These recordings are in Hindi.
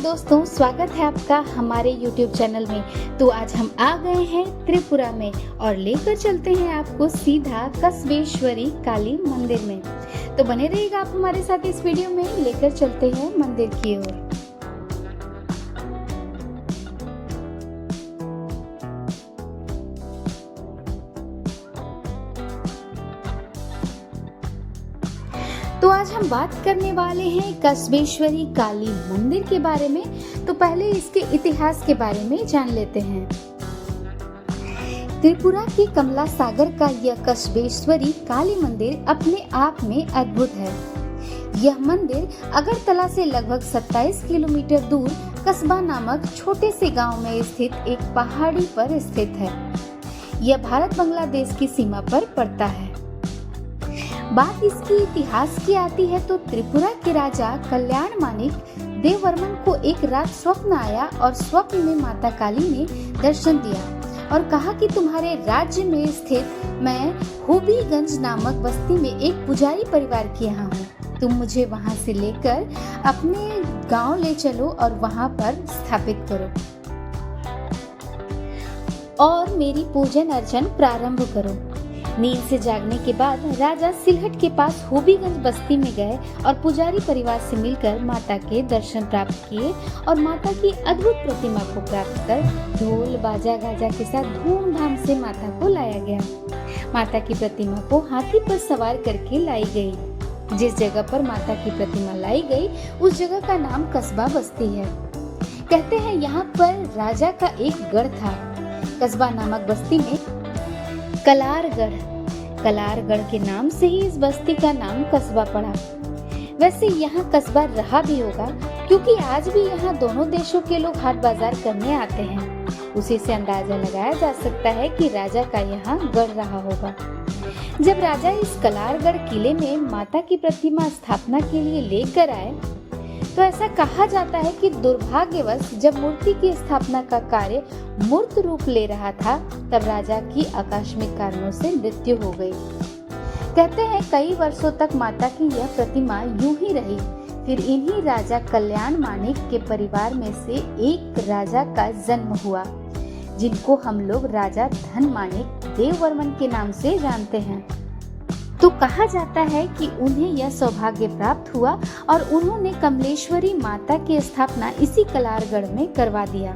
दोस्तों, स्वागत है आपका हमारे YouTube चैनल में। तो आज हम आ गए हैं त्रिपुरा में और लेकर चलते हैं आपको सीधा कस्बेश्वरी काली मंदिर में। तो बने रहिएगा आप हमारे साथ इस वीडियो में, लेकर चलते हैं मंदिर की ओर। तो आज हम बात करने वाले हैं कस्बेश्वरी काली मंदिर के बारे में। तो पहले इसके इतिहास के बारे में जान लेते हैं। त्रिपुरा के कमला सागर का यह कस्बेश्वरी काली मंदिर अपने आप में अद्भुत है। यह मंदिर अगरतला से लगभग 27 किलोमीटर दूर कस्बा नामक छोटे से गांव में स्थित एक पहाड़ी पर स्थित है। यह भारत बांग्लादेश की सीमा पर पड़ता है। बात इसकी इतिहास की आती है तो त्रिपुरा के राजा कल्याण मानिक देववर्मन को एक रात स्वप्न आया और स्वप्न में माता काली ने दर्शन दिया और कहा कि तुम्हारे राज्य में स्थित मैं होबीगंज नामक बस्ती में एक पुजारी परिवार के यहाँ हूँ। तुम मुझे वहाँ से लेकर अपने गांव ले चलो और वहाँ पर स्थापित करो और मेरी पूजन अर्चन प्रारंभ करो। नींद से जागने के बाद राजा सिलहट के पास होबीगंज बस्ती में गए और पुजारी परिवार से मिलकर माता के दर्शन प्राप्त किए और माता की अद्भुत प्रतिमा को प्राप्त कर ढोल बाजा गाजा के साथ धूमधाम से माता को लाया गया। माता की प्रतिमा को हाथी पर सवार करके लाई गई। जिस जगह पर माता की प्रतिमा लाई गई उस जगह का नाम कस्बा बस्ती है। कहते हैं यहाँ पर राजा का एक गढ़ था। कस्बा नामक बस्ती में कलारगढ़ के नाम से ही इस बस्ती का नाम कस्बा पड़ा। वैसे यहाँ कस्बा रहा भी होगा क्योंकि आज भी यहाँ दोनों देशों के लोग हाट बाजार करने आते हैं। उसी से अंदाजा लगाया जा सकता है कि राजा का यहाँ गढ़ रहा होगा। जब राजा इस कलारगढ़ किले में माता की प्रतिमा स्थापना के लिए लेकर आए तो ऐसा कहा जाता है कि दुर्भाग्यवश जब मूर्ति की स्थापना का कार्य मूर्त रूप ले रहा था तब राजा की आकस्मिक कारणों से मृत्यु हो गई। कहते हैं कई वर्षों तक माता की यह प्रतिमा यूं ही रही। फिर इन्हीं राजा कल्याण मानिक के परिवार में से एक राजा का जन्म हुआ जिनको हम लोग राजा धन मानिक देववर्मन के नाम से जानते हैं। तो कहा जाता है कि उन्हें यह सौभाग्य प्राप्त हुआ और उन्होंने कमलेश्वरी माता की स्थापना इसी कलारगढ़ में करवा दिया।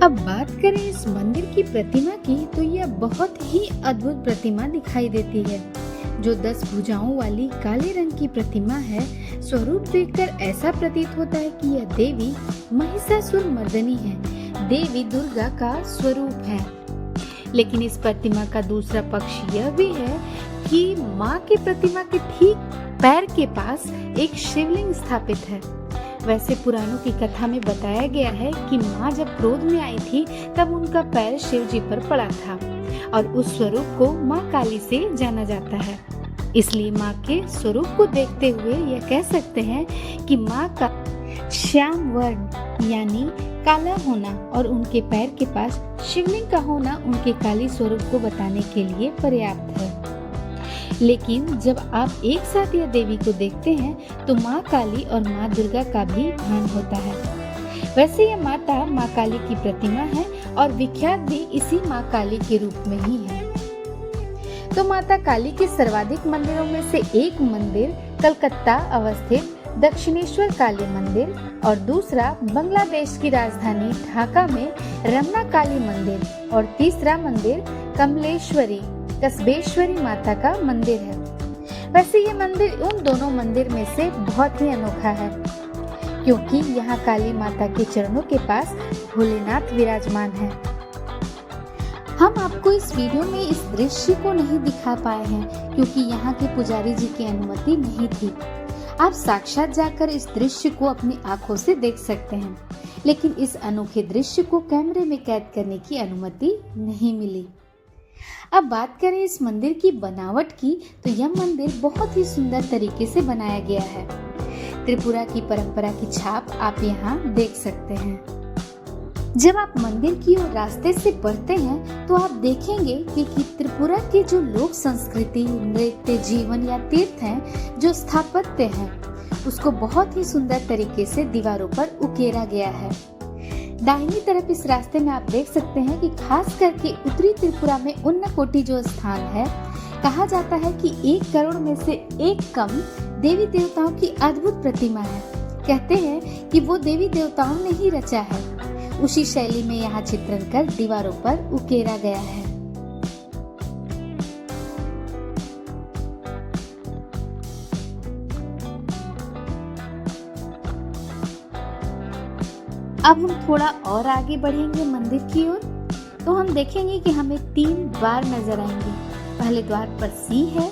अब बात करें इस मंदिर की प्रतिमा की तो यह बहुत ही अद्भुत प्रतिमा दिखाई देती है। जो 10 भुजाओं वाली काले रंग की प्रतिमा है, स्वरूप देखकर ऐसा प्रतीत होता है कि यह देवी महिषासुर मर्दनी है, देवी दुर्गा का स्वरूप है। लेकिन इस प्रतिमा का दूसरा पक्ष यह भी है कि माँ की प्रतिमा के ठीक पैर के पास एक शिवलिंग स्थापित है। वैसे पुराणों की कथा में बताया गया है कि माँ जब क्रोध में आई थी तब उनका पैर शिव जी पर पड़ा था और उस स्वरूप को माँ काली से जाना जाता है। इसलिए माँ के स्वरूप को देखते हुए यह कह सकते हैं कि माँ का श्याम वर्ण यानी काला होना और उनके पैर के पास शिवलिंग का होना उनके काली स्वरूप को बताने के लिए पर्याप्त है। लेकिन जब आप एक साथ यह देवी को देखते हैं तो माँ काली और माँ दुर्गा का भी भान होता है। वैसे यह माता माँ काली की प्रतिमा है और विख्यात भी इसी माँ काली के रूप में ही है। तो माता काली के सर्वाधिक मंदिरों में से एक मंदिर कलकत्ता अवस्थित दक्षिणेश्वर काली मंदिर और दूसरा बांग्लादेश की राजधानी ढाका में रमना काली मंदिर और तीसरा मंदिर कमलेश्वरी कस्बेश्वरी माता का मंदिर है। वैसे ये मंदिर उन दोनों मंदिर में से बहुत ही अनोखा है क्योंकि यहाँ काली माता के चरणों के पास भोलेनाथ विराजमान है। हम आपको इस वीडियो में इस दृश्य को नहीं दिखा पाए हैं क्योंकि यहाँ के पुजारी जी की अनुमति नहीं थी। आप साक्षात जाकर इस दृश्य को अपनी आंखों से देख सकते हैं, लेकिन इस अनोखे दृश्य को कैमरे में कैद करने की अनुमति नहीं मिली। अब बात करें इस मंदिर की बनावट की तो यह मंदिर बहुत ही सुंदर तरीके से बनाया गया है। त्रिपुरा की परंपरा की छाप आप यहाँ देख सकते हैं। जब आप मंदिर की ओर रास्ते से बढ़ते हैं तो आप देखेंगे कि त्रिपुरा के जो लोक संस्कृति, नृत्य, जीवन या तीर्थ हैं, जो स्थापत्य हैं, उसको बहुत ही सुंदर तरीके से दीवारों पर उकेरा गया है। दाहिनी तरफ इस रास्ते में आप देख सकते हैं कि खास करके उत्तरी त्रिपुरा में उन्नकोटी जो स्थान है, कहा जाता है कि 1 करोड़ में से 1 कम देवी देवताओं की अद्भुत प्रतिमा है। कहते हैं कि वो देवी देवताओं ने ही रचा है। उसी शैली में यहाँ चित्रण कर दीवारों पर उकेरा गया है। अब हम थोड़ा और आगे बढ़ेंगे मंदिर की ओर, तो हम देखेंगे कि हमें 3 द्वार नजर आएंगे। पहले द्वार पर सिंह है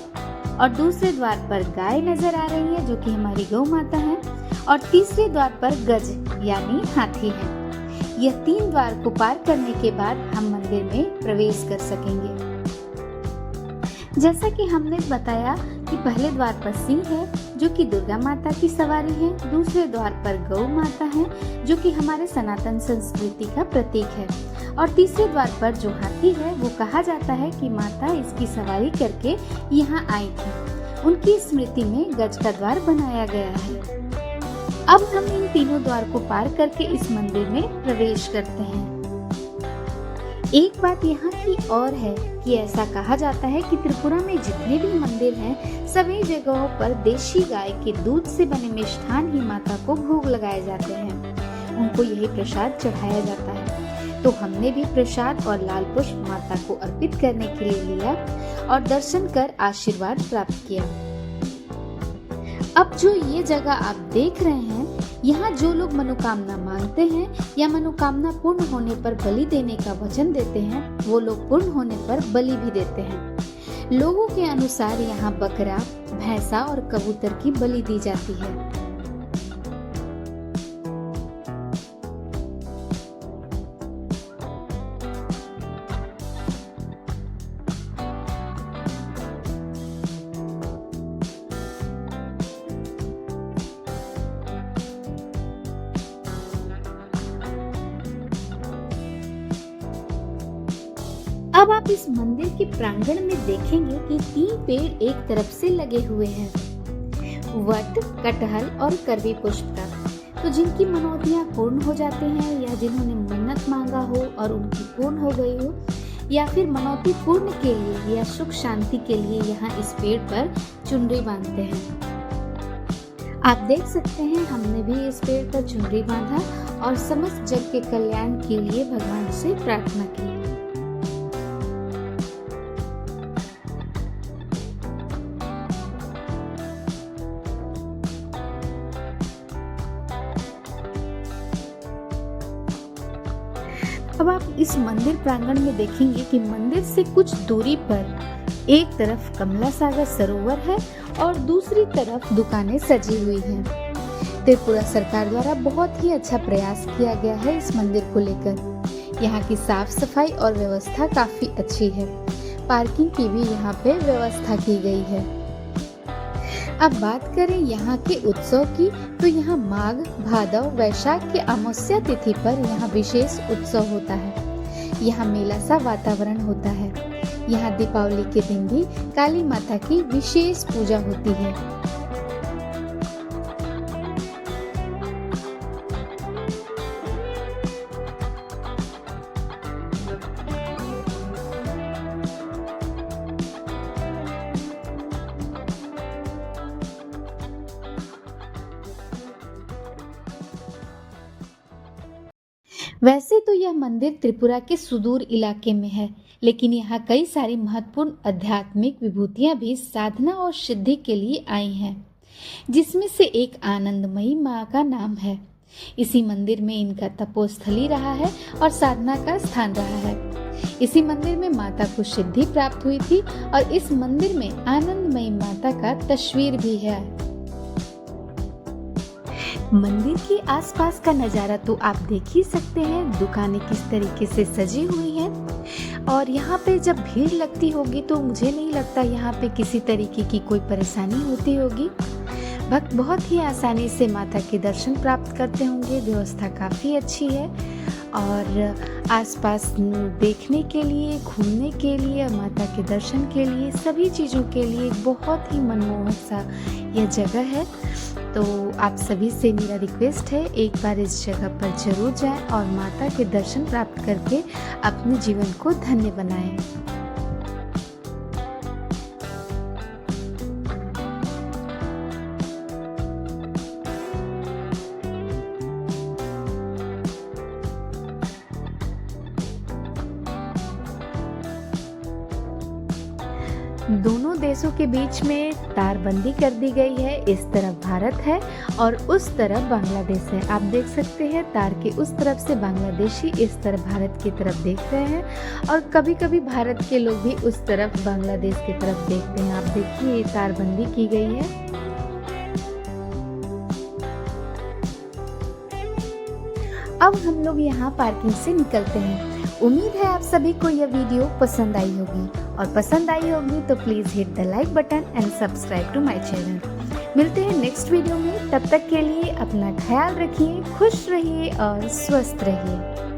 और दूसरे द्वार पर गाय नजर आ रही है जो कि हमारी गौ माता है, और तीसरे द्वार पर गज यानी हाथी है। यह 3 द्वार को पार करने के बाद हम मंदिर में प्रवेश कर सकेंगे। जैसा कि हमने बताया कि पहले द्वार पर सिंह है जो कि दुर्गा माता की सवारी है, दूसरे द्वार पर गौ माता है जो कि हमारे सनातन संस्कृति का प्रतीक है, और तीसरे द्वार पर जो हाथी है वो कहा जाता है कि माता इसकी सवारी करके यहाँ आई थी। उनकी स्मृति में गज का द्वार बनाया गया है। अब हम इन तीनों द्वार को पार करके इस मंदिर में प्रवेश करते हैं। एक बात यहाँ की और है कि ऐसा कहा जाता है कि त्रिपुरा में जितने भी मंदिर हैं, सभी जगहों पर देशी गाय के दूध से बने मिष्ठान ही माता को भोग लगाए जाते हैं। उनको यही प्रसाद चढ़ाया जाता है। तो हमने भी प्रसाद और लाल पुष्प माता को अर्पित करने के लिए लिया और दर्शन कर आशीर्वाद प्राप्त किया। अब जो ये जगह आप देख रहे हैं, यहाँ जो लोग मनोकामना मांगते हैं या मनोकामना पूर्ण होने पर बलि देने का वचन देते हैं, वो लोग पूर्ण होने पर बलि भी देते हैं। लोगों के अनुसार यहाँ बकरा, भैंसा और कबूतर की बलि दी जाती है। अब आप इस मंदिर के प्रांगण में देखेंगे कि 3 पेड़ एक तरफ से लगे हुए हैं, वट, कटहल और करवी पुष्प का। तो जिनकी मनौतियां पूर्ण हो जाते हैं या जिन्होंने मन्नत मांगा हो और उनकी पूर्ण हो गई हो, या फिर मनौती पूर्ण के लिए या सुख शांति के लिए यहाँ इस पेड़ पर चुनरी बांधते हैं। आप देख सकते हैं हमने भी इस पेड़ पर चुनरी बांधा और समस्त जग के कल्याण के लिए भगवान से प्रार्थना की। अब आप इस मंदिर प्रांगण में देखेंगे कि मंदिर से कुछ दूरी पर एक तरफ कमला सागर सरोवर है और दूसरी तरफ दुकानें सजी हुई हैं। त्रिपुरा सरकार द्वारा बहुत ही अच्छा प्रयास किया गया है इस मंदिर को लेकर। यहाँ की साफ सफाई और व्यवस्था काफी अच्छी है। पार्किंग की भी यहाँ पे व्यवस्था की गई है। अब बात करें यहाँ के उत्सव की, तो यहाँ माघ, भादव, वैशाख के अमावस्या तिथि पर यहाँ विशेष उत्सव होता है। यहाँ मेला सा वातावरण होता है। यहाँ दीपावली के दिन भी काली माता की विशेष पूजा होती है। वैसे तो यह मंदिर त्रिपुरा के सुदूर इलाके में है, लेकिन यहाँ कई सारी महत्वपूर्ण आध्यात्मिक विभूतियाँ भी साधना और सिद्धि के लिए आई हैं, जिसमें से एक आनंदमयी माँ का नाम है। इसी मंदिर में इनका तपोस्थली रहा है और साधना का स्थान रहा है। इसी मंदिर में माता को सिद्धि प्राप्त हुई थी और इस मंदिर में आनंदमयी माता का तस्वीर भी है। मंदिर के आसपास का नज़ारा तो आप देख ही सकते हैं। दुकानें किस तरीके से सजी हुई हैं और यहाँ पे जब भीड़ लगती होगी तो मुझे नहीं लगता यहाँ पे किसी तरीके की कोई परेशानी होती होगी। भक्त बहुत ही आसानी से माता के दर्शन प्राप्त करते होंगे। व्यवस्था काफ़ी अच्छी है और आसपास देखने के लिए, घूमने के लिए, माता के दर्शन के लिए, सभी चीज़ों के लिए एक बहुत ही मनमोहक सा यह जगह है। तो आप सभी से मेरा रिक्वेस्ट है, एक बार इस जगह पर ज़रूर जाएं और माता के दर्शन प्राप्त करके अपने जीवन को धन्य बनाएं। दोनों देशों के बीच में तारबंदी कर दी गई है। इस तरफ भारत है और उस तरफ बांग्लादेश है। आप देख सकते हैं तार के उस तरफ से बांग्लादेशी इस तरफ भारत की तरफ देख रहे हैं और कभी कभी भारत के लोग भी उस तरफ बांग्लादेश की तरफ देखते हैं। आप देखिए ये तारबंदी की गई है। अब हम लोग यहाँ पार्किंग से निकलते हैं। उम्मीद है आप सभी को यह वीडियो पसंद आई होगी और पसंद आई होगी तो please hit the like button and subscribe to my channel. मिलते हैं नेक्स्ट वीडियो में। तब तक के लिए अपना ख्याल रखिए, खुश रहिए और स्वस्थ रहिए।